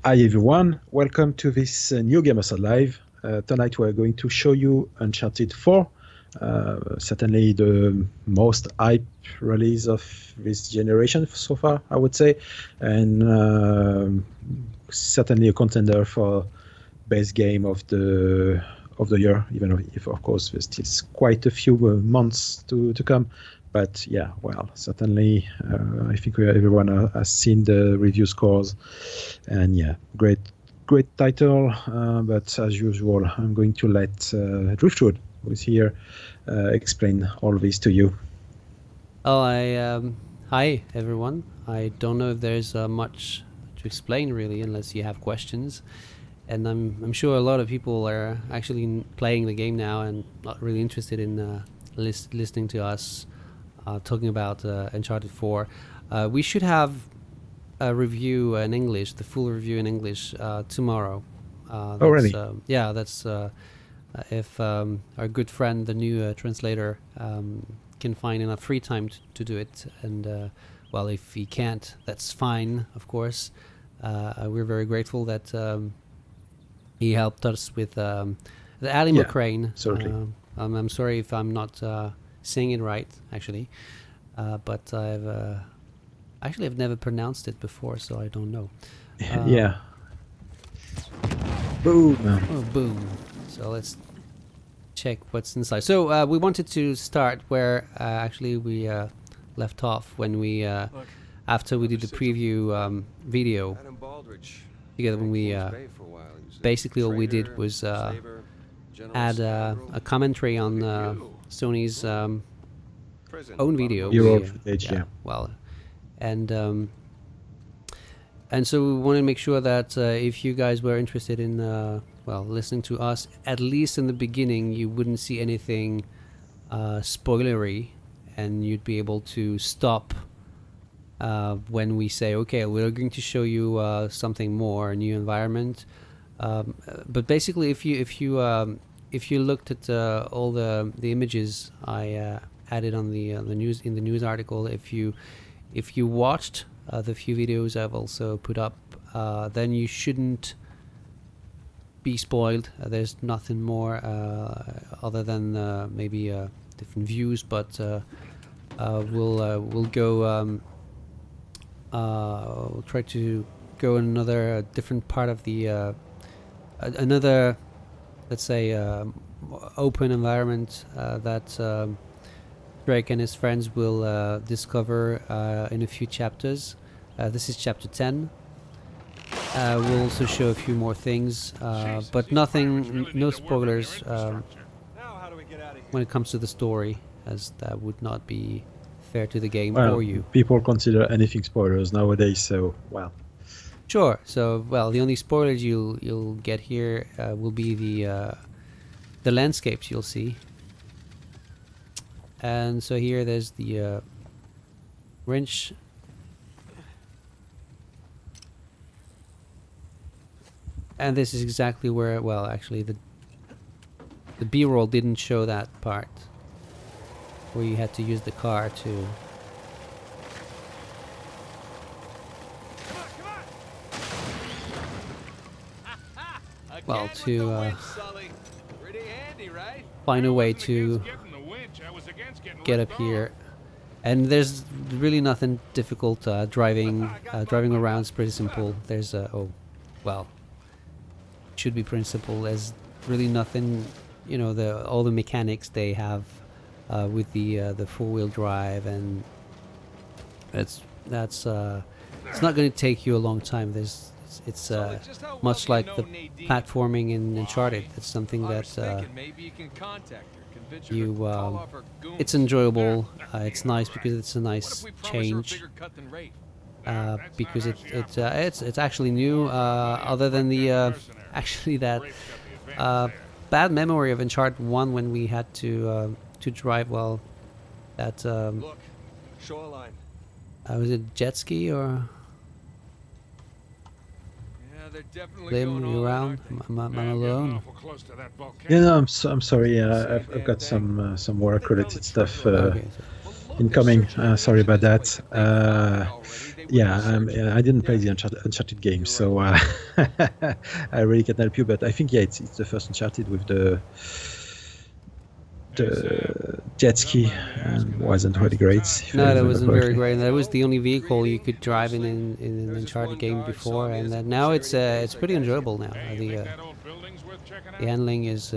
Hi everyone, welcome to this new Gamers Live. Tonight we're going to show you Uncharted 4, certainly the most hype release of this generation so far, I would say, and certainly a contender for best game of the year, even if of course there's still quite a few months to come. But yeah, well, certainly I think everyone has seen the review scores, and yeah, great title. But as usual, I'm going to let Driftwood, who is here, explain all this to you. Hi everyone. I don't know if there's much to explain really, unless you have questions. And I'm sure a lot of people are actually playing the game now and not really interested in listening to us talking about Uncharted 4. We should have a review in English, the full review in English tomorrow. Oh, really? That's if our good friend, the new translator, can find enough free time to do it. And well, if he can't, that's fine, of course. We're very grateful that he helped us with the Ali McCrane. Certainly. I'm sorry if I'm not saying it right, actually, but I've never pronounced it before, so I don't know. Yeah. Boom. Oh, boom. So let's check what's inside. So we wanted to start where actually we left off when we after we did the preview video together. When we basically all we did was add a commentary on Sony's own video. Yeah. Well, and so we want to make sure that if you guys were interested in well, listening to us, at least in the beginning, you wouldn't see anything spoilery, and you'd be able to stop when we say, okay, we're going to show you something more, a new environment. But basically, if you looked at all the images I added on the news article, if you watched the few videos I've also put up, then you shouldn't be spoiled. There's nothing more other than maybe different views, but we'll go. We'll try to go in another different part of the another, let's say, open environment that Drake and his friends will discover in a few chapters. This is chapter 10. We'll also show a few more things, but no spoilers when it comes to the story, as that would not be fair to the game or you. People consider anything spoilers nowadays, so well. Sure. So well, the only spoilers you'll get here will be the landscapes you'll see. And so here there's the wrench. And this is exactly where, well, actually the B-roll didn't show that part, where you had to use the car to... Well, to find a way to get up here. And there's really nothing difficult. Driving around is pretty simple. There's should be pretty simple. There's really nothing, you know, all the mechanics they have with the four-wheel drive, and it's not going to take you a long time. It's much like the platforming in Uncharted. It's something that it's enjoyable. It's nice because it's a nice change. Because it's actually new. Other than the actually that bad memory of Uncharted 1 when we had to drive, well, that Look, shoreline. Was it jet ski or? Lim, you around? I'm alone. Yeah, no, I'm sorry. I've got some work-related stuff. Okay, incoming. Sorry about that. I didn't play the Uncharted game, so I really can't help you. But I think it's the first Uncharted with the jet ski, and wasn't really great. If I No, that remember wasn't very correctly. great. And that was the only vehicle you could drive in an Uncharted game before, and now it's pretty enjoyable now. The handling is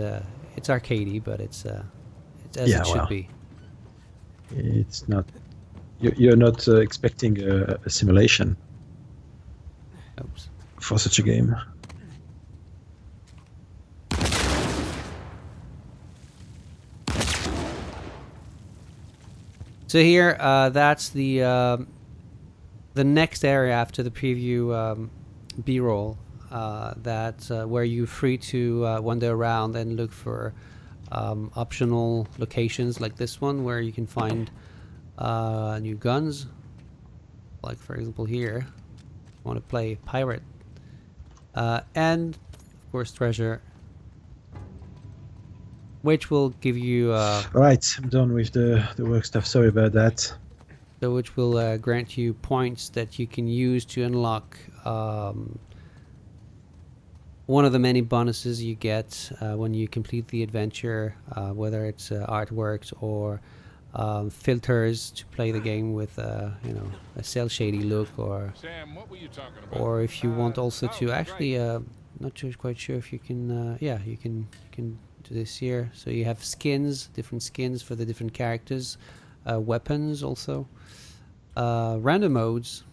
it's arcadey, but it's as Yeah, it should well. be. It's not. You're not expecting a simulation Oops. for such a game. So here, that's the next area after the preview B-roll. That's where you're free to wander around and look for optional locations like this one, where you can find new guns. Like for example here, you want to play pirate, and of course treasure, which will give you Right, I'm done with the work stuff. Sorry about that. so which will grant you points that you can use to unlock one of the many bonuses you get when you complete the adventure, whether it's artworks or filters to play the game with a cel shady look, or Sam, what were you talking about? or if you want also to actually quite sure if you can you can do this here. So you have skins, different skins for the different characters, weapons also, random modes.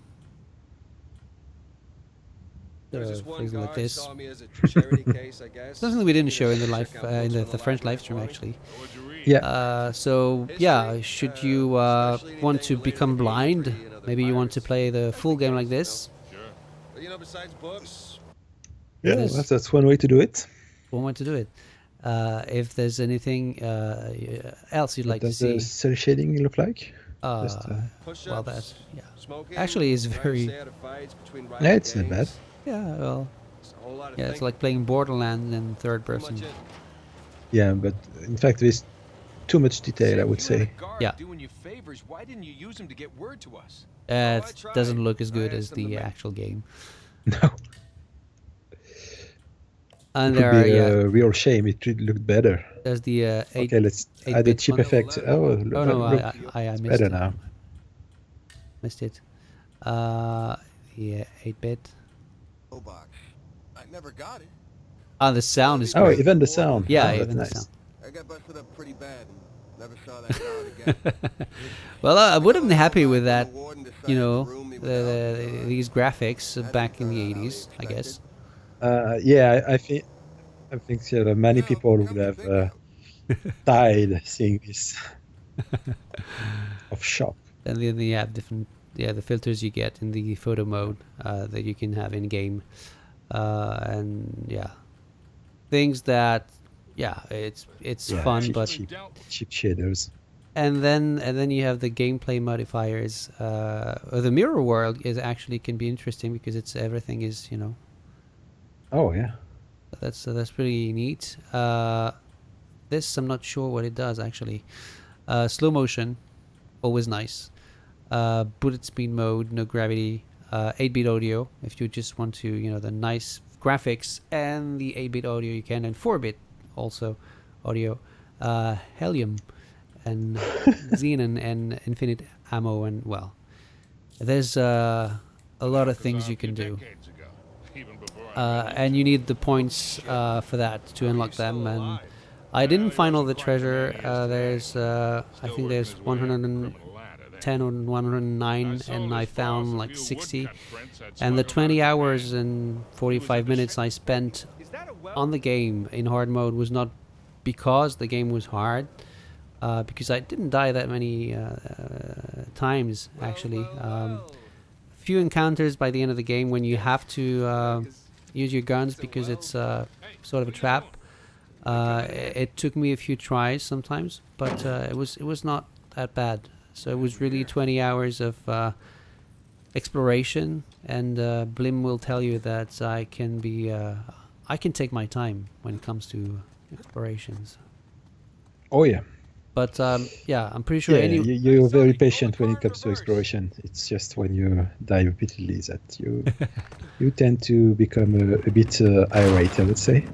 There's this For one example, like guard this. saw me as a charity case, I guess. Something we didn't show in the Check live out in books the on French live library stream for me. actually. What'd you read? Yeah. So yeah, should you especially want to anything related become to blind, Capri and other maybe you want to pirates. play the That's full the game case, like this. Sure. But besides books, Yeah, There's that's one way to do it. one way to do it. If there's anything else you'd What like to does the see, cell shading look like? Just, push-ups, well, that's smoking, actually is trying to very stay out of fights between rival yeah, it's not bad. gangs. well, It's a whole lot of it's thinking. like playing Borderlands in third Pretty person. much it. Yeah, but in fact, there's too much detail, I would say. Yeah. Doing you favors. Why didn't you use him to get word to us? It tried. doesn't look as good I as asked them to the make- actual game. No, And it would there be are a real shame. It would look better. there's the 8 Okay, let's add a 8-bit cheap one. effect. Oh no, look, I it's missed better it. now. Missed it. Yeah, 8-bit. Oh, box. I never got it. The sound is Oh, great. even the sound. Yeah, Oh, that's even the nice. sound. I got busted up pretty bad and never saw that guard again. Well, I would have been happy with When that, the warden decided you to know, room me without these graphics back in the turn out how he 80s, I guess. expected. I think yeah, many Well, people come would to have think of it, died seeing this of shock. And then you have different, the filters you get in the photo mode that you can have in game, and things that, it's Yeah, fun, cheap, but cheap shaders. and then you have the gameplay modifiers. The mirror world is actually can be interesting because everything is Oh yeah. that's pretty neat. This I'm not sure what it does actually. Slow motion, always nice. Bullet speed mode, no gravity. 8-bit audio if you just want to the nice graphics and the 8-bit audio you can, and 4-bit also audio. Helium and xenon and infinite ammo, and well, there's a lot of things you can do. And you need the points for that to unlock them. And I didn't find all the treasure. There's I think there's 110 or 109, and I found like 60. And the 20 hours and 45 minutes I spent on the game in hard mode was not because the game was hard, because I didn't die that many times actually. Few encounters by the end of the game when you have to use your guns because it's sort of a trap. It took me a few tries sometimes, but it was not that bad. So it was really 20 hours of exploration, and Blim will tell you that I can take my time when it comes to explorations. Oh yeah. But yeah, I'm pretty sure Yeah, any. you're very patient when it comes to exploration. It's just when you die repeatedly that you tend to become a bit irate, I would say.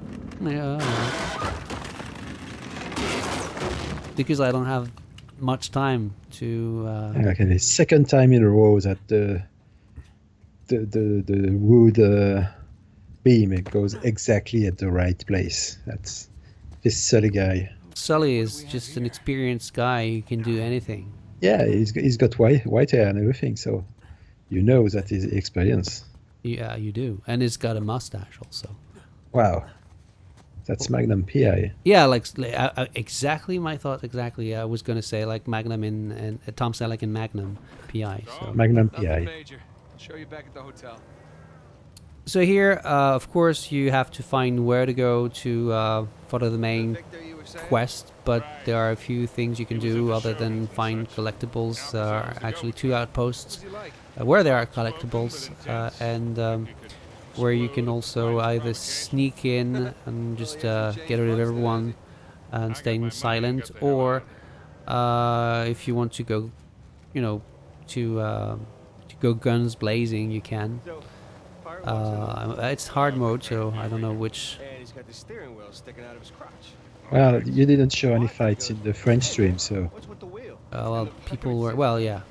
Yeah, because I don't have much time to. Like the second time in a row that the wood beam it goes exactly at the right place. That's this silly guy. Sully is just an experienced guy who can do anything. Yeah, he's got white hair and everything, so you know that is experience. Yeah, you do, and he's got a mustache also. Wow, that's Magnum PI. Yeah, like exactly my thought. Exactly, I was gonna say like Magnum in Tom Selleck in Magnum PI. So. Magnum Nothing PI. major. Show you back at the hotel. So here, of course, you have to find where to go to follow the main Victor, you were saying? quest, but there are a few things you can do other than find collectibles. There are actually 2 outposts where there are collectibles, and where you can also either sneak in and just get rid of everyone and stay silent, or if you want to go, you know, to go guns blazing, you can. It's hard mode, so I don't know which. And he's got the steering wheel sticking out of his crotch. Well, you didn't show any fights in the French stream, so What's with the wheel? Well, people were. Well, yeah.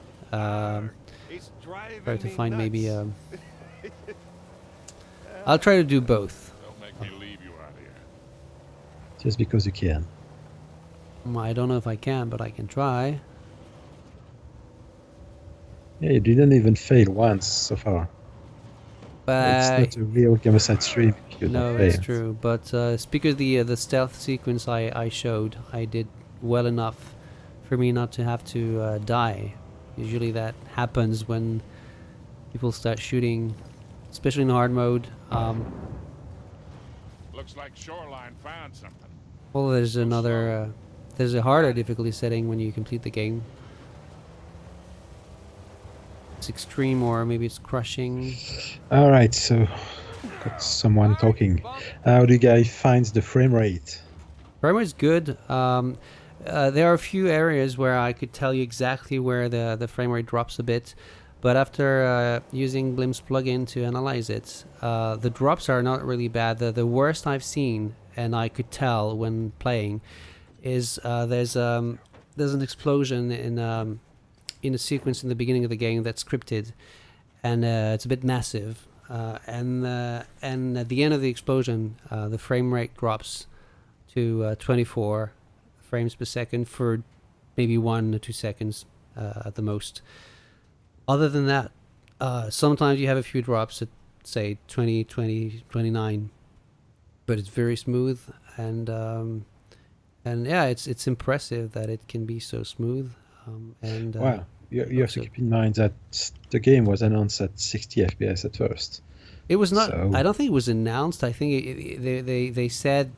It's driving Try to me find maybe. nuts. I'll try to do both. Don't make me leave you out here. just because you can. I don't know if I can, but I can try. Yeah, you didn't even fail once so far. But It's not a real Gamerside stream if you no, don't it's fail. true. But because the stealth sequence I showed, I did well enough for me not to have to die. Usually that happens when people start shooting, especially in hard mode. Looks like Shoreline found something. Well, there's another. There's a harder difficulty setting when you complete the game. It's extreme, or maybe it's crushing. All right, so got someone talking. How do you guys find the frame rate? Frame rate's good. There are a few areas where I could tell you exactly where the frame rate drops a bit, but after using Blim's plugin to analyze it, the drops are not really bad. The worst I've seen, and I could tell when playing, is there's an explosion in a sequence in the beginning of the game that's scripted, and it's a bit massive. And at the end of the explosion, the frame rate drops to 24 frames per second for maybe 1 or 2 seconds at the most. Other than that, sometimes you have a few drops at say 20, 29, but it's very smooth, and yeah, it's impressive that it can be so smooth. Wow, you have to keep in mind that the game was announced at 60 FPS at first. It was not. So- I don't think it was announced. I think they said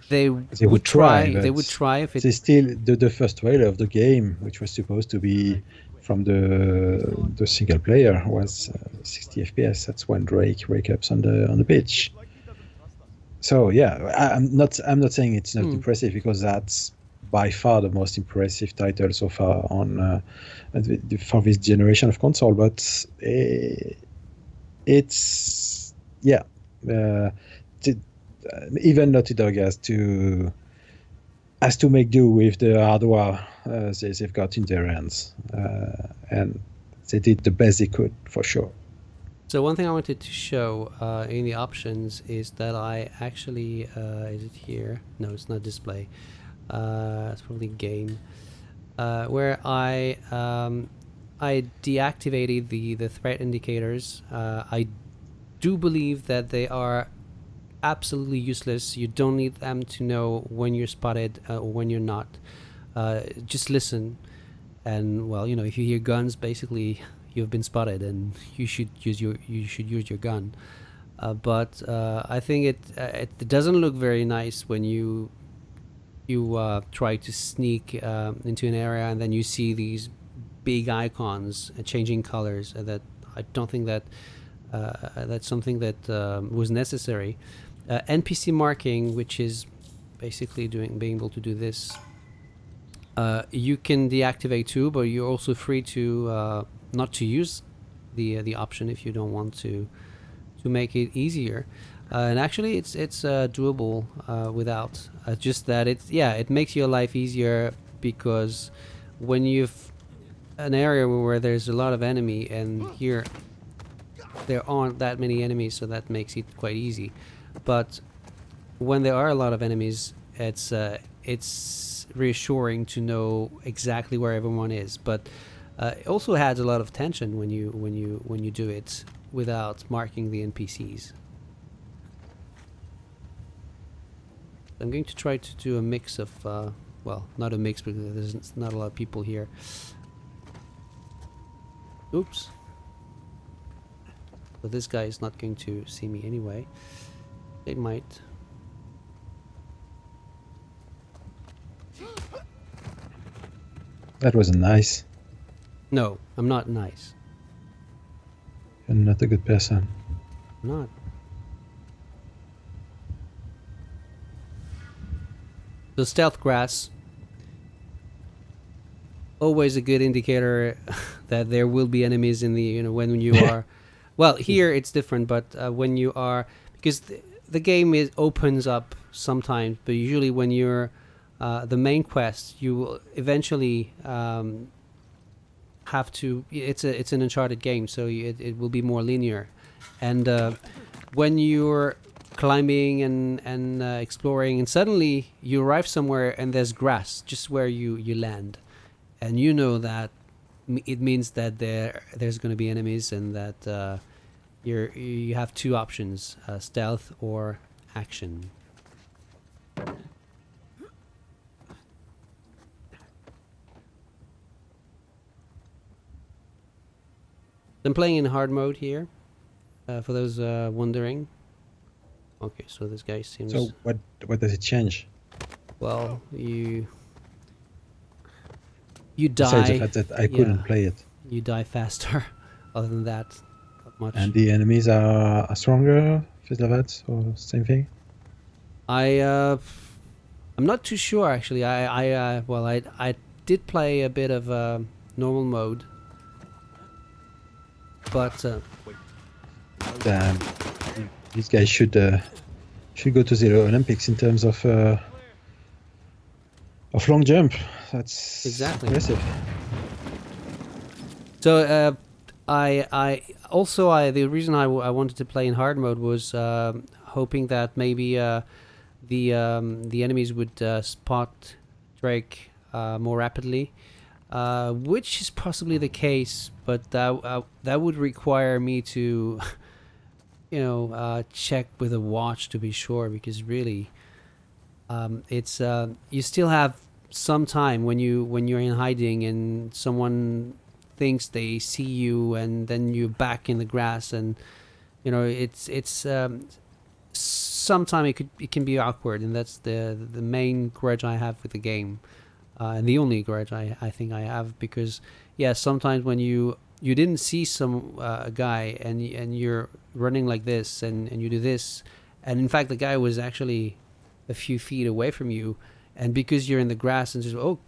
they They would try. They but would try if They it. still the first trailer of the game, which was supposed to be from the single player, was 60 FPS. That's when Drake wakes up on the beach. So yeah, I'm not saying it's not impressive, because that's by far the most impressive title so far on for this generation of console. But it's yeah, even Naughty Dog has to make do with the hardware they've got in their hands, and they did the best they could for sure. So one thing I wanted to show in the options is that I actually is it here? No, it's not display. It's probably game, where I deactivated the threat indicators. I do believe that they are absolutely useless. You don't need them to know when you're spotted or when you're not. Just listen, and well, you know, if you hear guns, basically you've been spotted, and you should use your gun. But I think it doesn't look very nice when you try to sneak into an area and then you see these big icons changing colors. That I don't think that that's something that was necessary. NPC marking, which is basically being able to do this, You can deactivate too, but you're also free to not to use the option if you don't want to make it easier. And actually, it's doable without. Just that it makes your life easier because when you've an area where there's a lot of enemy, and here there aren't that many enemies, so that makes it quite easy. But when there are a lot of enemies, it's reassuring to know exactly where everyone is. But it also adds a lot of tension when you do it without marking the NPCs. I'm going to try to do a mix of well, not a mix because there's not a lot of people here. Oops. So this guy is not going to see me anyway. They might. That was nice. No, I'm not nice. You're not a good person. I'm not. The stealth grass, always a good indicator that there will be enemies in the, when you are, well, here it's different, but when you are, because the game opens up sometimes, but usually when you're the main quest, you will eventually have to, it's an Uncharted game, so it will be more linear. And when you're climbing and exploring, and suddenly you arrive somewhere and there's grass just where you land, and you know that it means that there's going to be enemies, and that you have two options, stealth or action. I'm playing in hard mode here, for those wondering. Okay, so this guy seems... So what does it change? Well, you Besides die. the fact that I couldn't play it. You die faster. Other than that, not much. And the enemies are stronger, things like that, or same thing? I'm not too sure actually. I did play a bit of normal mode, but Damn, these guys should go to the Olympics in terms of long jump. That's Exactly. impressive. so the reason I wanted to play in hard mode was hoping that maybe the enemies would spot Drake more rapidly, which is possibly the case, but that would require me to check with a watch to be sure, because really it's you still have some time when you're in hiding and someone thinks they see you, and then you're back in the grass, and it's sometimes it can be awkward, and that's the main grudge I have with the game, and the only grudge I think I have, because sometimes when you didn't see some guy and you're running like this, and you do this, and in fact the guy was actually a few feet away from you, and because you're in the grass and just oh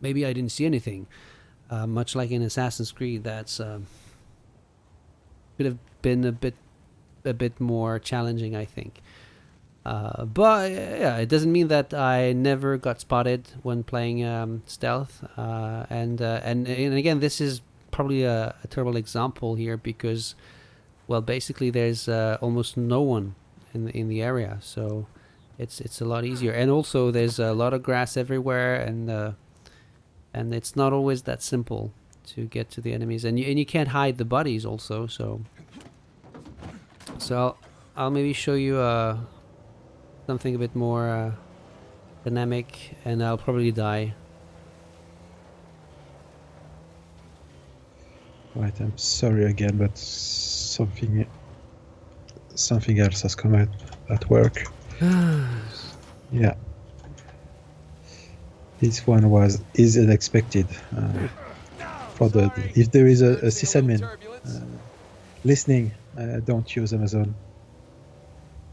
maybe I didn't see anything, much like in Assassin's Creed, that's could have been a bit more challenging, I think. But it doesn't mean that I never got spotted when playing stealth, and again, this is probably a terrible example here, because well, basically there's almost no one in the area, so it's a lot easier, and also there's a lot of grass everywhere, and it's not always that simple to get to the enemies, and you can't hide the bodies also, so I'll maybe show you something a bit more dynamic, and I'll probably die. Right, I'm sorry again, but something else has come out at work. Yeah. This one is unexpected. If there is a sysadmin listening, don't use Amazon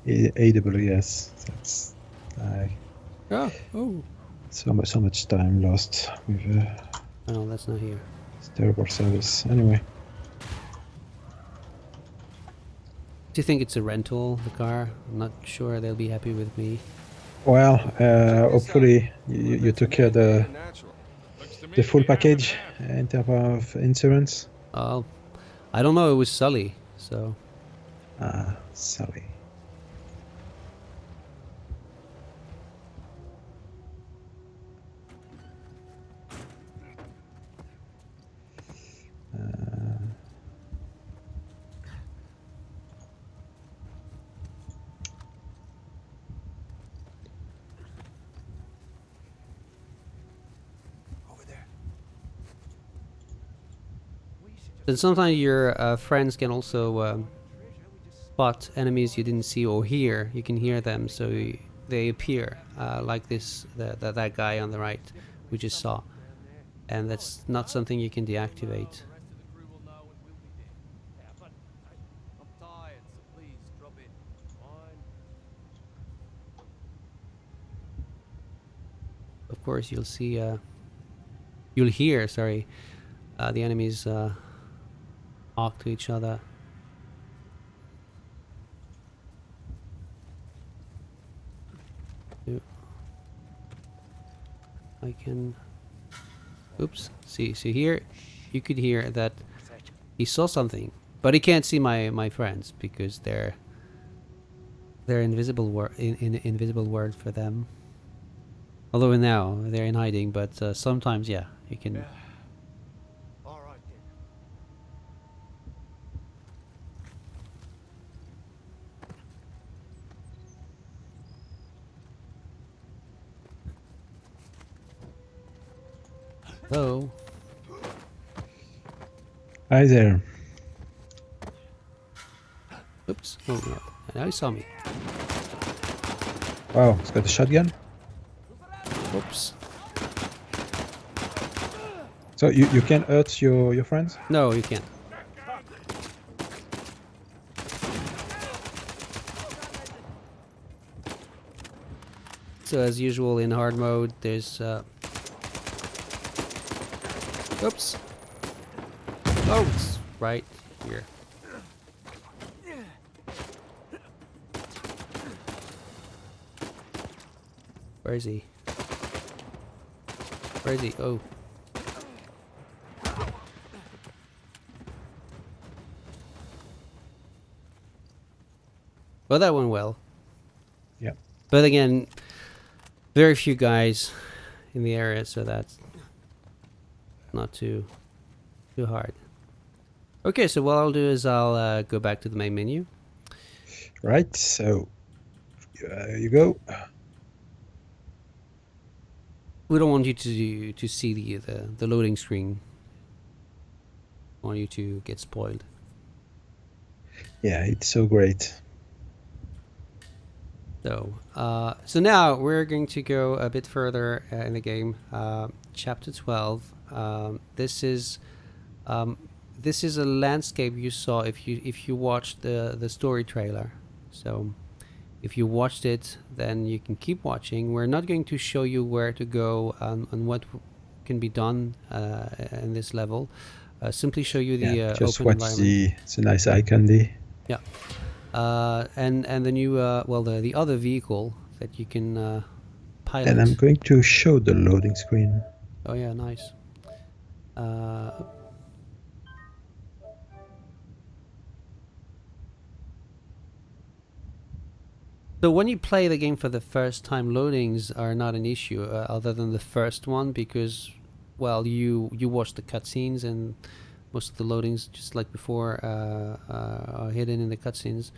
AWS. That's So much time lost with Oh no, that's not here. this terrible service. Anyway, Do you think it's a rental, the car? I'm not sure they'll be happy with me. well, Check this out. hopefully Well, you that's took man-made the or natural. Looks to me the to full be half and package half. in terms of insurance. I don't know. It was Sully, so Ah, sorry. Over there. then sometimes your friends can also spot enemies you didn't see or hear. You can hear them, so they appear like this. That guy on the right, we just saw, and that's not something you can deactivate. I'm tired, so please drop in. Fine. Of course, you'll hear. Sorry, the enemies talk to each other. I can. Oops. See here, you could hear that he saw something, but he can't see my friends because they're invisible in invisible world for them. Although now they're in hiding, but sometimes yeah, you can. All right then. Oh, Hi there. oops. Oh no, now he saw me. Wow, he's got a shotgun. Oops. So you can hurt your friends? No, you can't. So as usual in hard mode, there's oops. Oh, it's right here. Where is he? Where is he? Oh. Well, that went well. Yeah. But again, very few guys in the area, so that's not too hard. Okay, so what I'll do is I'll go back to the main menu. Right. So you go. We don't want you to see the loading screen. We want you to get spoiled. Yeah, it's so great. So now we're going to go a bit further in the game. Chapter 12. This is a landscape you saw if you watched the story trailer. So if you watched it, then you can keep watching. We're not going to show you where to go and what can be done in this level. Simply show you the Yeah, just open watch environment. the nice icon there. Yeah. And the new the other vehicle that you can pilot. And I'm going to show the loading screen. Oh yeah, nice. So when you play the game for the first time, loadings are not an issue, other than the first one, because, well, you watch the cutscenes and most of the loadings, just like before, are hidden in the cutscenes.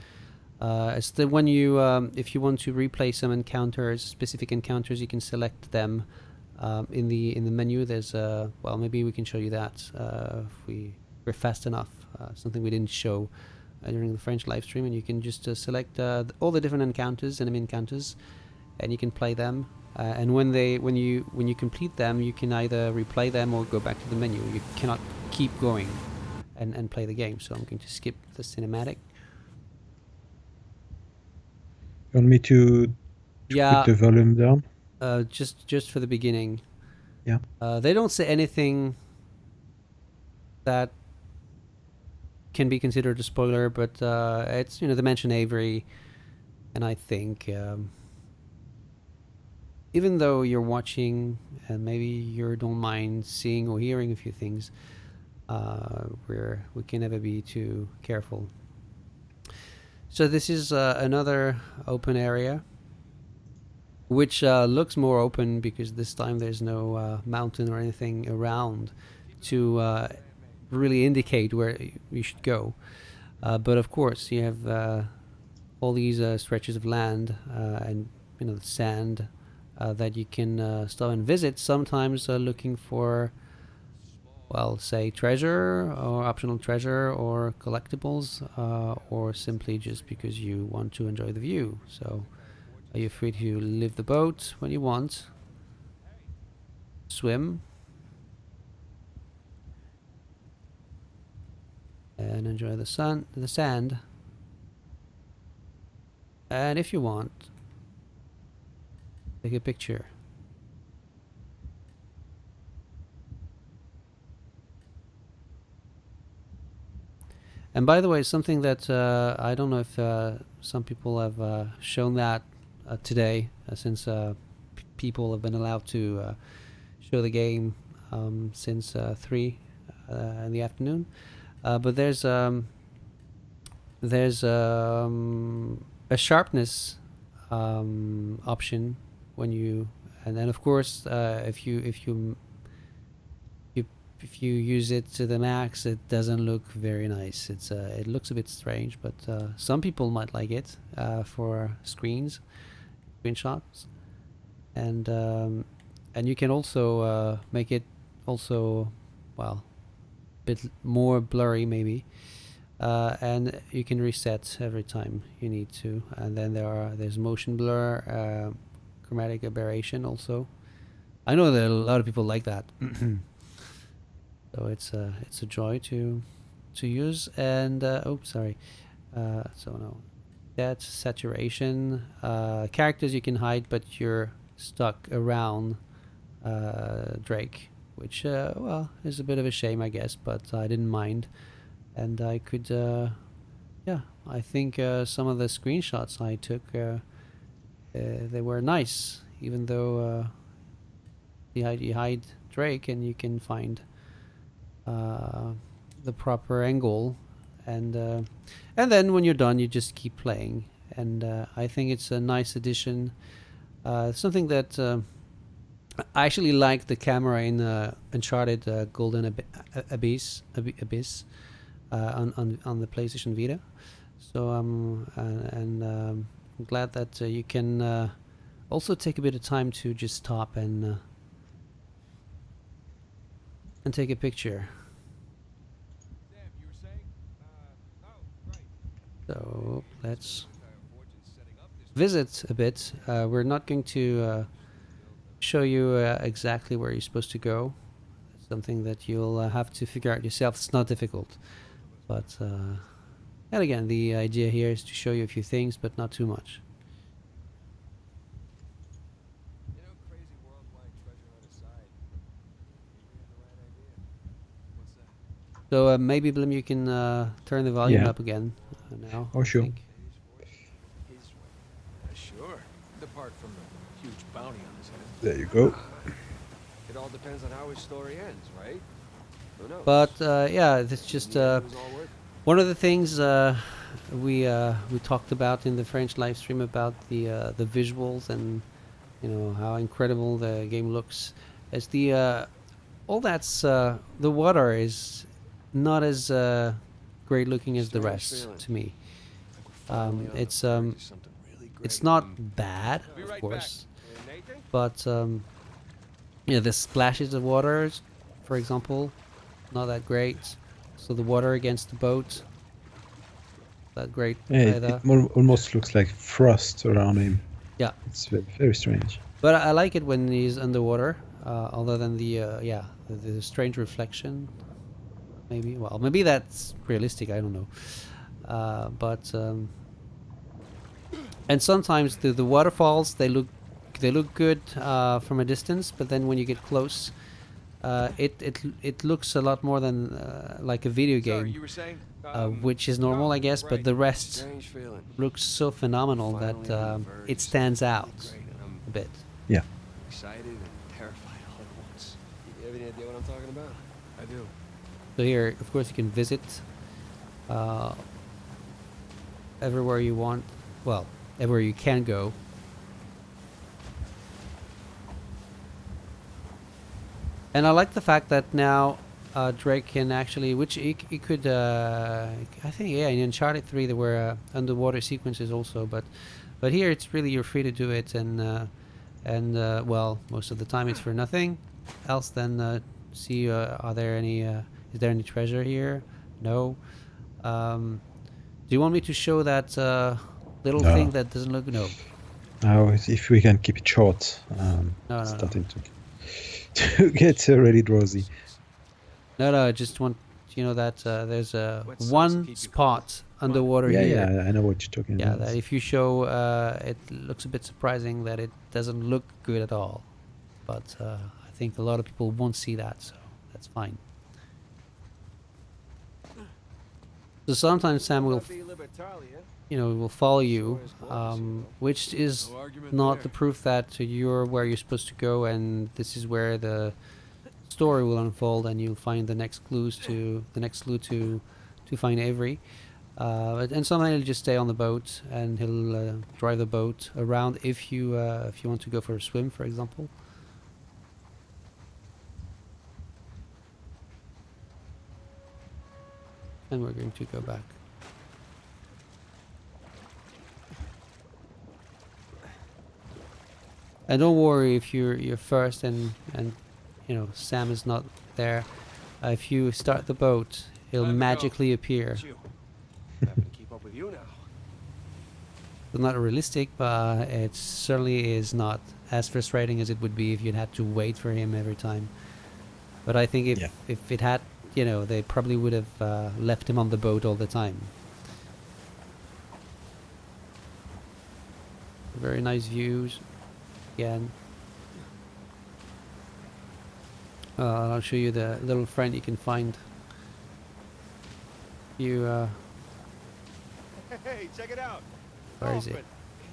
It's the when you if you want to replay some encounters, specific encounters, you can select them in the menu. There's well, maybe we can show you that if we're fast enough. Something we didn't show during the French live stream, and you can just select all the different encounters, enemy encounters, and you can play them. And when you complete them, you can either replay them or go back to the menu. You cannot keep going and play the game. So I'm going to skip the cinematic. You want me to Yeah. put the volume down? just for the beginning. Yeah. They don't say anything that can be considered a spoiler, but it's they mention Avery, and I think even though you're watching and maybe you don't mind seeing or hearing a few things, we can never be too careful. So this is another open area, which looks more open because this time there's no mountain or anything around to really indicate where you should go. But of course, you have all these stretches of land and the sand that you can stop and visit. Sometimes looking for, well, say treasure or optional treasure or collectibles, or simply just because you want to enjoy the view. So you're free to leave the boat when you want, swim, and enjoy the sand. And if you want, take a picture. And by the way, something that I don't know if some people have shown that today, since people have been allowed to show the game since 3 in the afternoon. But there's a sharpness option when you, and then of course if you use it to the max, it doesn't look very nice. It looks a bit strange, but some people might like it for screenshots, and you can also make it also, well, a bit more blurry maybe, and you can reset every time you need to. And then there's motion blur, chromatic aberration also. I know that a lot of people like that. So it's a joy to use. And so no, that's saturation. Characters you can hide, but you're stuck around Drake, which well, is a bit of a shame, I guess, but I didn't mind, and I could I think some of the screenshots I took they were nice, even though you hide Drake and you can find the proper angle, and then when you're done, you just keep playing. And I think it's a nice addition. Something that I actually like the camera in Uncharted Golden Abyss on the PlayStation Vita. So I'm glad that you can also take a bit of time to just stop and take a picture. Sam, you were saying? Oh, right. So let's Setting up this visit a bit. We're not going to show you exactly where you're supposed to go. It's something that you'll have to figure out yourself. It's not difficult, but and again, the idea here is to show you a few things, but not too much. crazy world flying treasure on his side. Maybe we have the right idea. What's that? So maybe Blim, you can turn the volume Yeah. up again now. Oh, I sure. think. His way. Sure. Apart from the huge bounty on his head. There you go. It all depends on how his story ends, right? Who knows? But yeah, it's just In the end, it was all worth it. one of the things we talked about in the French live stream about the visuals and how incredible the game looks. Is the all that's the water is not as great looking as the Strange rest feeling. to me. Like we're finally on the It's verge of something really great. it's not bad, Be of right course, Nathan? but the splashes of waters, for example, not that great. So the water against the boat, that great Yeah, either. it almost looks like frost around him. Yeah. It's very strange. But I like it when he's underwater, other than the strange reflection. Maybe that's realistic. I don't know. But and sometimes the waterfalls, they look they look good from a distance, but then when you get close, it looks a lot more than like a video Sorry, game, you were saying? which is normal, no, I guess. But right. the rest Strange feeling. looks so phenomenal that Finally on the verge it of stands something out really great, and I'm a bit. Yeah. excited and terrified all at once. You have any idea what I'm talking about? I do. So here, of course, you can visit everywhere you want. Well, everywhere you can go. And I like the fact that now Drake can actually, which he could, I think, yeah, in Uncharted 3 there were underwater sequences also, but here it's really you're free to do it, and well, most of the time it's for nothing else than see are there any is there any treasure here? No. Do you want me to show that little No. thing that doesn't look? No. Now, if we can keep it short, No. starting to get really drowsy. No, I just want you know that there's Wet socks one keep you spot underwater Yeah, here. yeah, I know what you're talking Yeah, about. that if you show, it looks a bit surprising that it doesn't look good at all. But I think a lot of people won't see that, so that's fine. So sometimes Sam will, will follow you, which is No argument not there. the proof that you're where you're supposed to go, and this is where the story will unfold, and you'll find the next clue to find Avery. And sometimes he'll just stay on the boat, and he'll drive the boat around if you want to go for a swim, for example. And we're going to go back. And don't worry if you're first and Sam is not there. If you start the boat, he'll Time to go. magically appear. It's you. Having to keep up with you now. It's not realistic, but it certainly is not as frustrating as it would be if you'd had to wait for him every time. But I think if it had, they probably would have left him on the boat all the time. Very nice views. Again. I'll show you the little friend you can find. Hey, check it out. Where is it? Dolphin.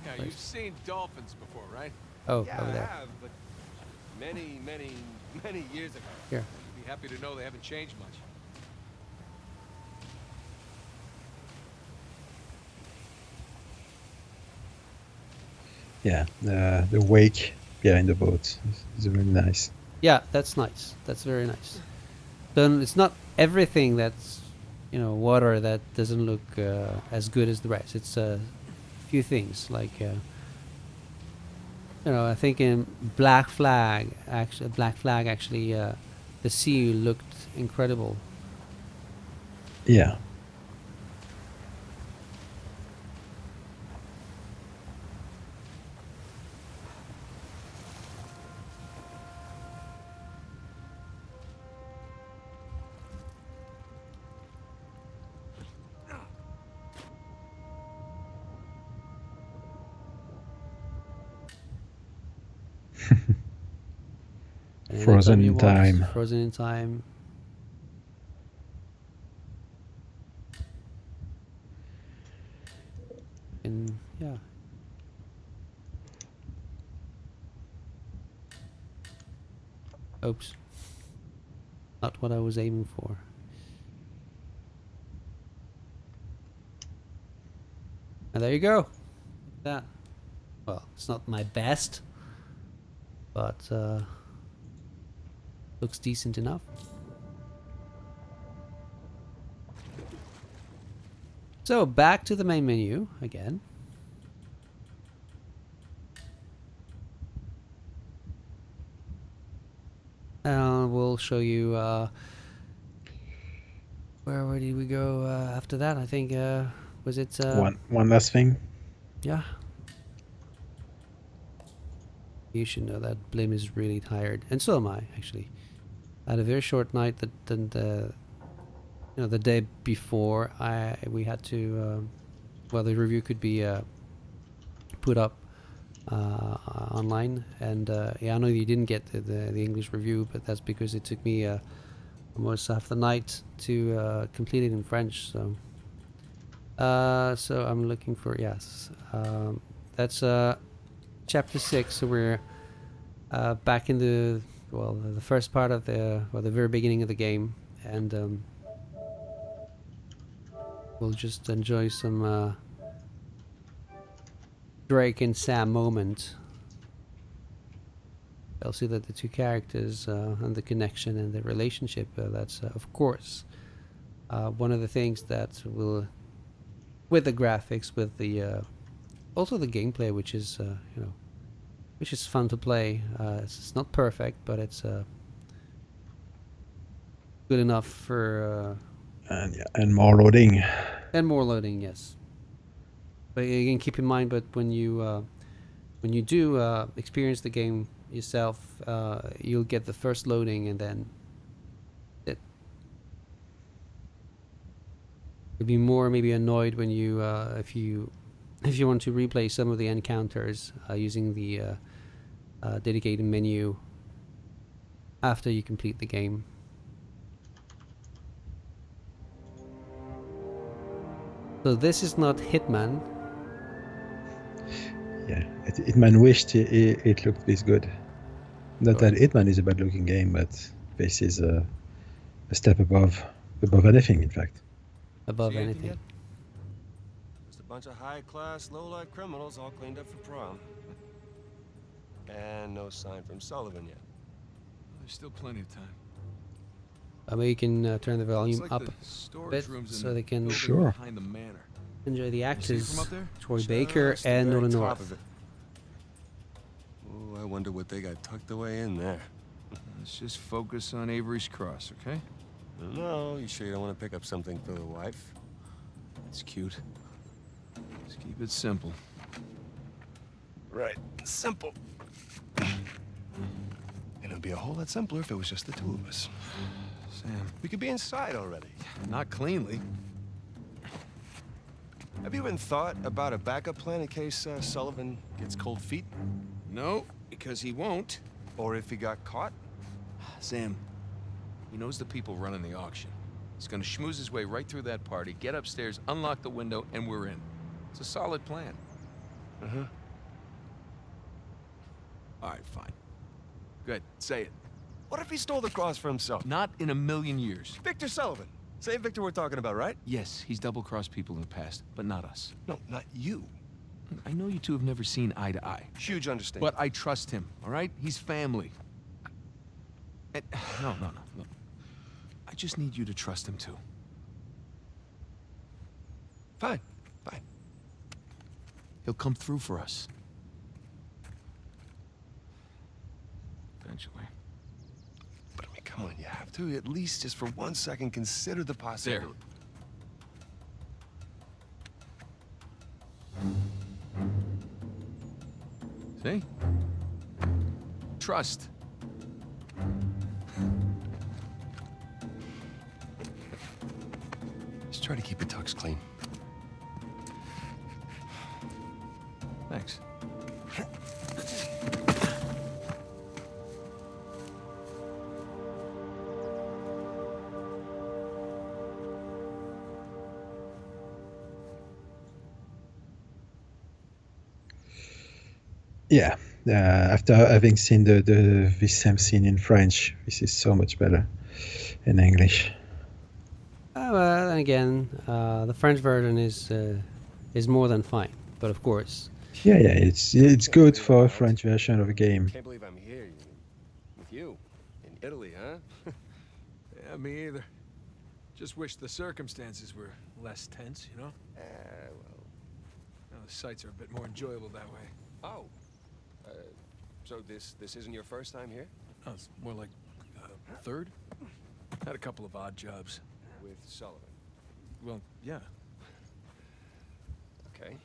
Yeah, Where you've is seen dolphins before, right? Oh, Yeah, over I there. have, but many years ago. Here. You'd be happy to know they haven't changed much. Yeah, the wake behind the boat is really nice. Yeah, that's nice. That's very nice. Then it's not everything that's water that doesn't look as good as the rest. It's a few things like I think in Black Flag actually the sea looked incredible. Yeah. And Frozen anytime you in want, time. Frozen in time. And yeah. Oops. Not what I was aiming for. And there you go. Look at that. Well, it's not my best, but looks decent enough. So back to the main menu again. We'll show you where did we go after that? I think was it One last thing. yeah. You should know that Blim is really tired, and so am I actually. I had a very short night. The day before we had to well, the review could be put up online, and yeah, I know you didn't get the English review, but that's because it took me almost half the night to complete it in French. So I'm looking for, yes, that's chapter 6. So we're back in the first part of the very beginning of the game, and we'll just enjoy some Drake and Sam moment. I'll see that the two characters and the connection and the relationship, that's of course one of the things that will, with the graphics, with the also the gameplay, which is which is fun to play. It's not perfect, but it's good enough for and more loading. and more loading, yes. But again, keep in mind, but when you do experience the game yourself, you'll get the first loading, and then you'll be more maybe annoyed when you if you want to replay some of the encounters using the dedicated menu after you complete the game. So this is not Hitman. Yeah, Hitman wished it looked this good. Not that Hitman is a bad-looking game, but this is a step above anything, in fact. Above See anything anything. yet? Just a bunch of high-class, low-life criminals all cleaned up for prom. And no sign from Sullivan yet. There's still plenty of time. Maybe you can turn the volume Looks like up the storage bit rooms in so the they can building Sure. behind the manor. enjoy the See it actors. from up there? Troy Baker Just the and very Nolan top North. of it. Ooh, I wonder what they got tucked away in there. Let's just focus on Avery's Cross, okay? No, you sure you don't want to pick up something for the wife? It's cute. Just keep it simple. Right. Simple. And it'd be a whole lot simpler if it was just the two of us. Sam, We could be inside already. not cleanly. Have you even thought about a backup plan in case Sullivan gets cold feet? No, because he won't. Or if he got caught? Sam, he knows the people running the auction. He's gonna schmooze his way right through that party, get upstairs, unlock the window, and we're in. It's a solid plan. Uh-huh. All right, fine. Good, say it. What if he stole the cross for himself? Not in a million years. Victor Sullivan. Same Victor we're talking about, right? Yes, he's double-crossed people in the past, but not us. No, not you. I know you two have never seen eye to eye, Huge understanding. but I trust him, all right? He's family. And, no. I just need you to trust him, too. Fine. He'll come through for us. Eventually. But I mean, come on, you have to at least just for 1 second consider the possibility. See? Trust. Just try to keep your tux clean. Thanks. Yeah, after having seen this same scene in French, this is so much better in English. Well, then again, the French version is more than fine. But of course, Yeah, it's good for a French version of a game. Can't believe I'm here with you in Italy, huh? Yeah, me either. Just wish the circumstances were less tense, you know? Well. Now, the sights are a bit more enjoyable that way. Oh. So this isn't your first time here? Oh, it's more like third. Had a couple of odd jobs. With Sullivan. Well, yeah. Okay.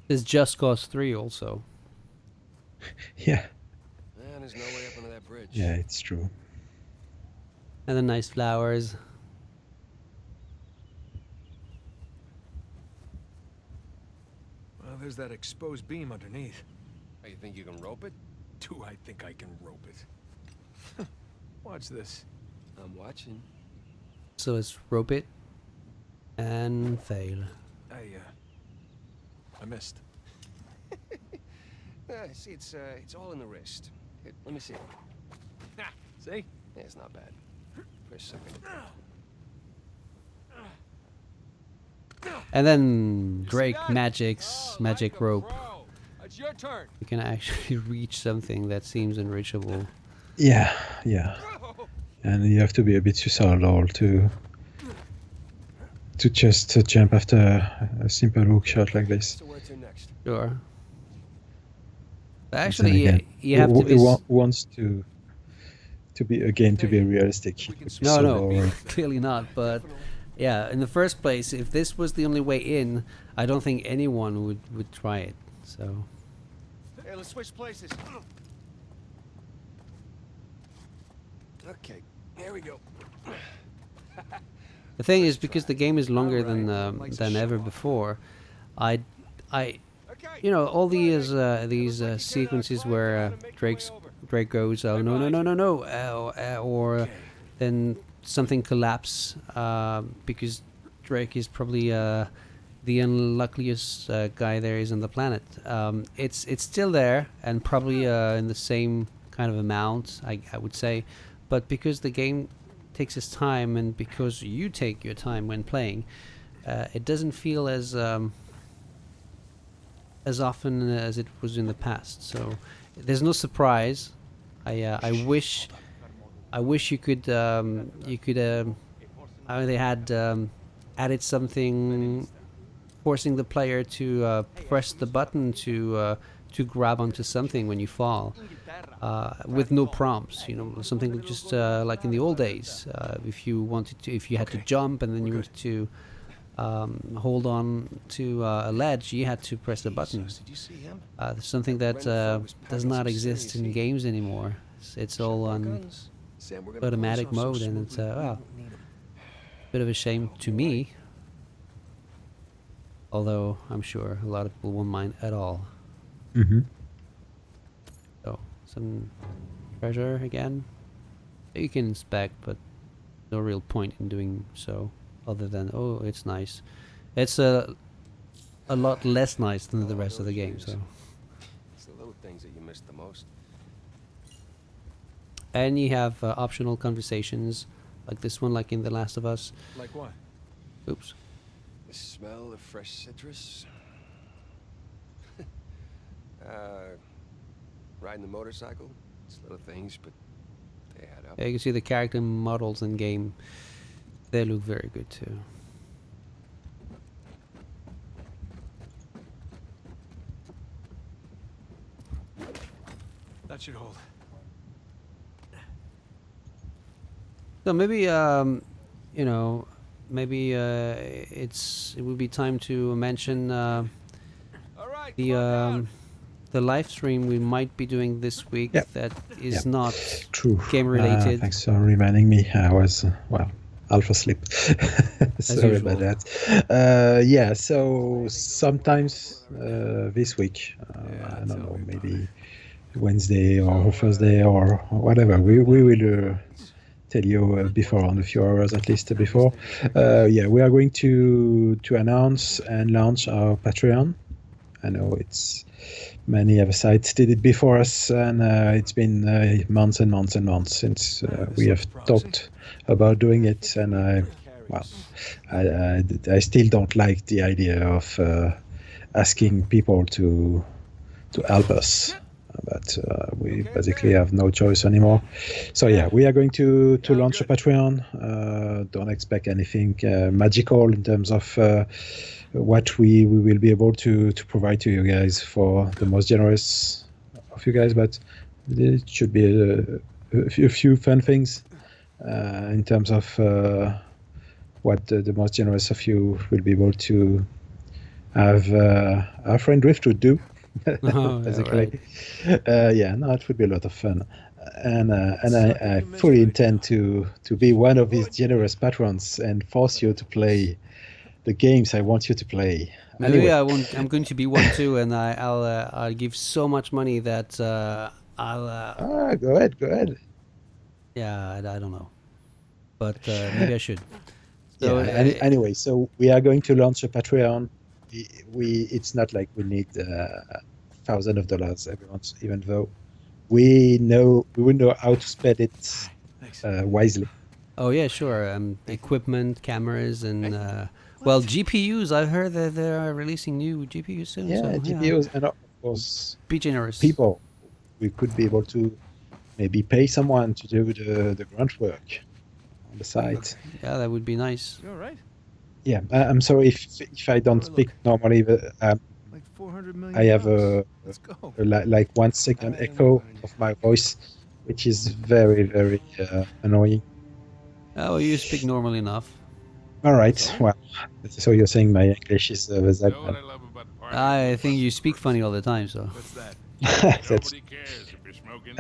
There's Just Cause 3 also. Yeah, Man, there's no way up under that bridge. yeah, it's true. And the nice flowers. Well, there's that exposed beam underneath. Oh, you think you can rope it? Do I think I can rope it? Watch this. I'm watching. So let's rope it. And fail. I missed. See, it's all in the wrist. Here, let me see. See? Yeah, it's not bad. For a second. And then Drake that? magics, Oh, magic like a rope. pro. It's your turn. You can actually reach something that seems unreachable. Yeah, yeah. And you have to be a bit suicidal to just jump after a simple hook shot like this. So where to next? Sure. But And actually, then again, you have to be... wants to be a game to be realistic. We can It's No, so no, boring. clearly not. But yeah, in the first place, if this was the only way in, I don't think anyone would try it. So Hey, let's switch places. Okay, here we go. the thing is, because the game is longer Alright, than ever before, I Okay. you know, all these sequences where Drake goes, oh no no no no no, or then something collapse because Drake is probably the unluckiest guy there is on the planet. It's still there and probably in the same kind of amount, I would say, but because the game takes its time and because you take your time when playing, it doesn't feel as often as it was in the past. So there's no surprise. I wish you could they had added something forcing the player to press the button to grab onto something when you fall with no prompts, you know, something just like in the old days. If you had to jump and then you wanted to hold on to a ledge, you had to press the button. Did you see him? Something that does not exist in games anymore. It's all on Guns. Sam, we're gonna automatic polish off mode, so and it's smoothly, we well, won't need 'em. bit of a shame to me. Although I'm sure a lot of people won't mind at all. Mm-hmm. So some treasure again. You can inspect, but no real point in doing so, other than oh, it's nice. It's a lot less nice than the rest of the game. So, It's the little things that you miss the most. and you have optional conversations like this one, like in The Last of Us. Like what? Oops. The smell of fresh citrus. Riding the motorcycle. It's little things, but they add up. Yeah, you can see the character models in game. They look very good too. That should hold. So maybe you know, maybe it would be time to mention All right, the live stream we might be doing this week. Yep. That is Yep. not True. game related. Thanks for reminding me. I was half asleep. Sorry usual. about that. Yeah. So sometimes this week, I don't know, maybe Wednesday or Thursday or whatever. We will tell you before, on a few hours at least before. Yeah, we are going to announce and launch our Patreon. I know it's many other sites did it before us, and it's been months and months and months since we have talked about doing it. And I still don't like the idea of asking people to help us, but we basically have no choice anymore. So yeah, we are going to launch a Patreon. Don't expect anything magical in terms of what we will be able to provide to you guys for the most generous of you guys, but it should be a few fun things in terms of what the most generous of you will be able to have our friend Drift would do. Oh, yeah, Basically, right. yeah, no, it would be a lot of fun, and Suck I you fully mystery. intend to be one of his generous patrons and force you to play the games I want you to play. Maybe Anyway, I won't. I'm going to be one too, and I'll give so much money that I'll go ahead, go ahead. yeah, I don't know, but maybe I should. Yeah. So Anyway, so we are going to launch a Patreon. It's not like we need thousands of dollars every month, even though we will know how to spend it Thanks. wisely. oh yeah, sure. Equipment, cameras, and well, GPUs. I've heard that they're releasing new GPUs soon. Yeah, So yeah, GPUs and of course be generous. people. We could be able to maybe pay someone to do the grunt work on the site. Yeah, that would be nice. You all right? Yeah, I'm sorry if I don't Sure, speak look. normally, but Like 400 million I have bucks. Let's go. like 1 second echo of my voice, which is very, very annoying. Oh, you speak normal enough. All right, well, so you're saying my English is You that know what I bad. love about party I room think you is speak funny all the time. So What's that? That's, Nobody cares if you're smoking.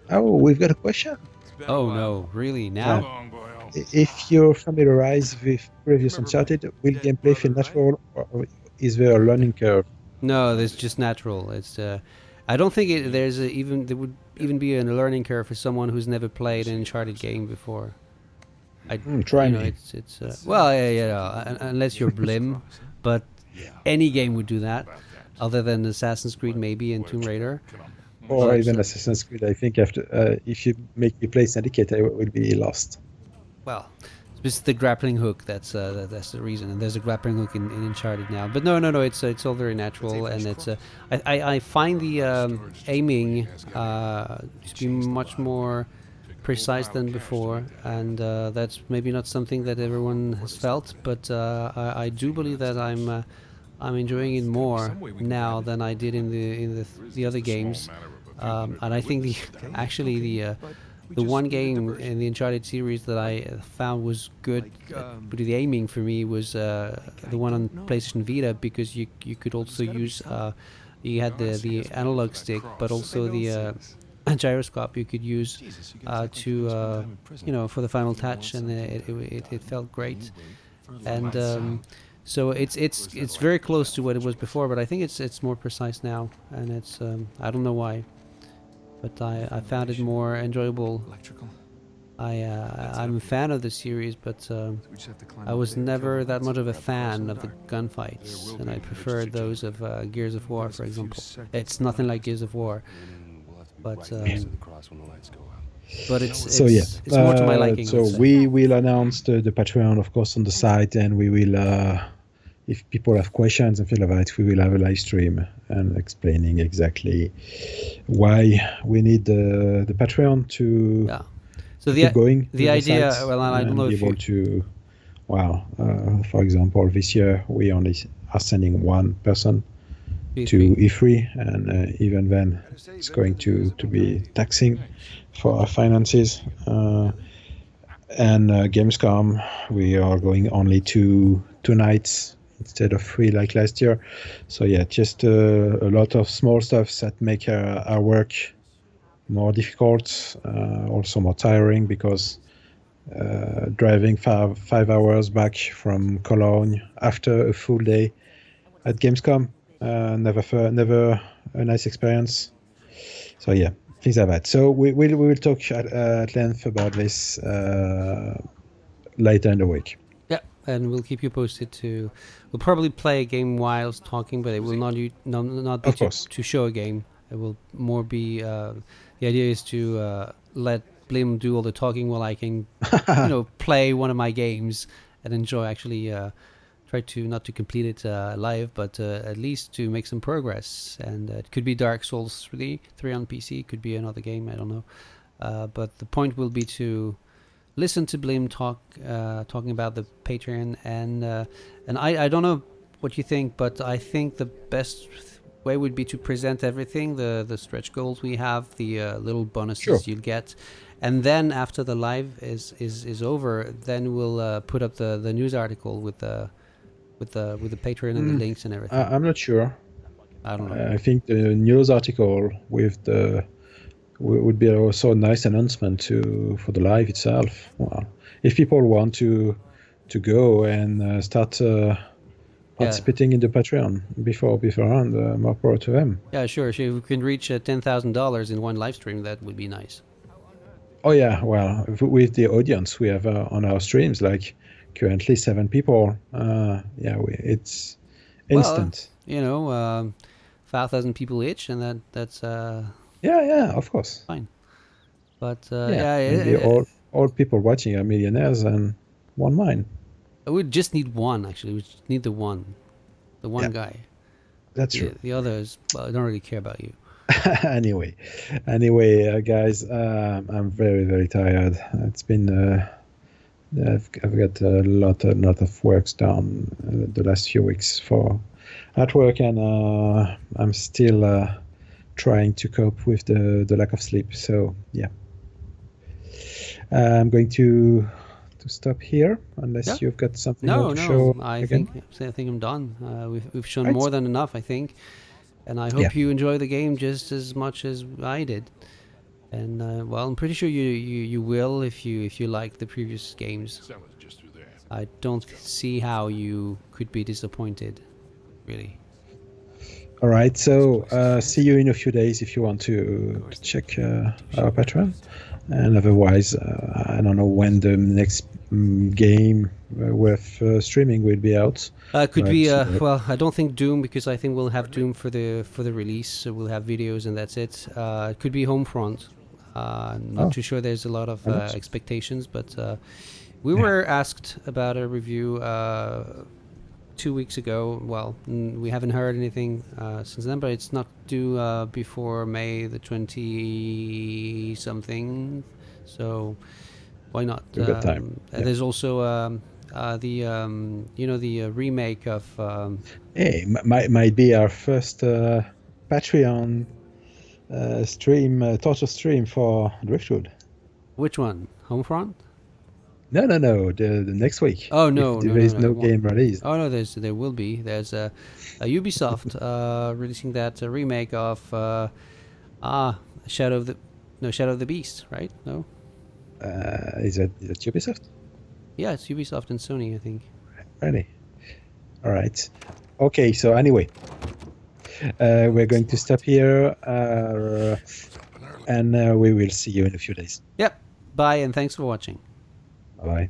oh, we've got a question. It's been a oh while. no, really So now? long, boyo. If you're familiarized with previous Remember my Uncharted, will dead gameplay feel brother, right? natural, or is there a learning curve? No, it's just natural. It's I don't think there would even be a learning curve for someone who's never played an Uncharted game before. Try You know, me. it's well, yeah, unless you're Blim, but any game would do that, About that. other than Assassin's Creed maybe and Tomb Raider. Come on. Or But, even Assassin's Creed. I think after if you make me play Syndicate, I will be lost. well, it's the grappling hook. That's the reason. And there's a grappling hook in Uncharted now. But no. It's all very natural, and it's I find the aiming to be much more precise than before, and that's maybe not something that everyone has felt. But I do believe that I'm enjoying it more now than I did in the other games. And I think actually the one game in the Uncharted series that I found was good with the aiming for me was the one on PlayStation Vita, because you could also use you had the analog stick, but also the gyroscope you could use to for the final touch, and it felt great. And so it's very close to what it was before, but I think it's more precise now, and it's I don't know why, but I found it more enjoyable. Electrical. I'm a fan of the series, but We just have to climb I up was there. never that much of a Grab the fan cross of the in the gunfights, and I preferred those of Gears of War, for example. It's nothing like Gears of War, but So yeah, it's more to my liking. so let's say. we will announce the Patreon, of course, on the site, and we will, if people have questions and feel like that, we will have a live stream and explaining exactly why we need the Patreon to Yeah. So keep going. the with idea, site well, I don't and know be if able to. Wow, for example, this year we only are sending one person to E3, and even then it's going to be taxing for our finances. And Gamescom, we are going only two nights instead of 3 like last year. So yeah, just a lot of small stuff that make our work more difficult, also more tiring, because driving 5 hours back from Cologne after a full day at Gamescom, never a nice experience. So yeah, things like that. So we will talk at length about this later in the week. Yeah, and we'll keep you posted. We'll probably play a game whilst talking, but it will not be Of course. to show a game. It will more be the idea is to let Blim do all the talking while I can play one of my games and enjoy. Actually try to not to complete it live, but at least to make some progress. And it could be Dark Souls 3 on PC, it could be another game, I don't know, but the point will be to listen to Blim talking about the Patreon, and I don't know what you think, but I think the best way would be to present everything, the stretch goals we have, the little bonuses you'll get, and then after the live is over, then we'll put up the news article with with the Patreon and the links and everything. I'm not sure. I don't know. I think the news article with the would be also a nice announcement for the live itself. Well, if people want to go and start participating in the Patreon beforehand, more power to them. Yeah, sure. If we can reach $10,000 in one live stream, that would be nice. Oh yeah, well, with the audience we have on our streams, like currently 7 people. It's instant. Well, 5,000 people each, and that's Yeah, of course. fine. But Maybe all people watching are millionaires and one mine. we just need one, actually. We just need the one guy. That's true. The others, well, I don't really care about you. Anyway, guys, I'm very, very tired. It's been I've got a lot of works done the last few weeks at work, and I'm still trying to cope with the lack of sleep. So yeah, I'm going to stop here unless you've got something more to show. I think I'm done. We've shown more than enough, I think, and I hope you enjoy the game just as much as I did. And well, I'm pretty sure you will if you like the previous games. Someone's just through there. I don't see how you could be disappointed, really. All right, so see you in a few days if you want to check our Patreon. And otherwise, I don't know when the next game worth streaming will be out. Could be well, I don't think Doom, because I think we'll have Doom for the release. So we'll have videos and that's it. It could be Homefront. Not too sure. There's a lot of expectations, but we were asked about a review 2 weeks ago. Well, we haven't heard anything since then, but it's not due before May the 20-something. So why not? We've got time. There's also the remake of. Hey, might be our first Patreon stream, torture stream for Driftwood. Which one? Homefront? No, the next week. Oh no, there is no game released. Oh no, there will be. There's a Ubisoft releasing that remake of Shadow of the Beast, right? No. Is that Ubisoft? Yeah, it's Ubisoft and Sony, I think. Really? All right. Okay. So anyway, we're going to stop here, and we will see you in a few days. Yep. Bye, and thanks for watching. Bye.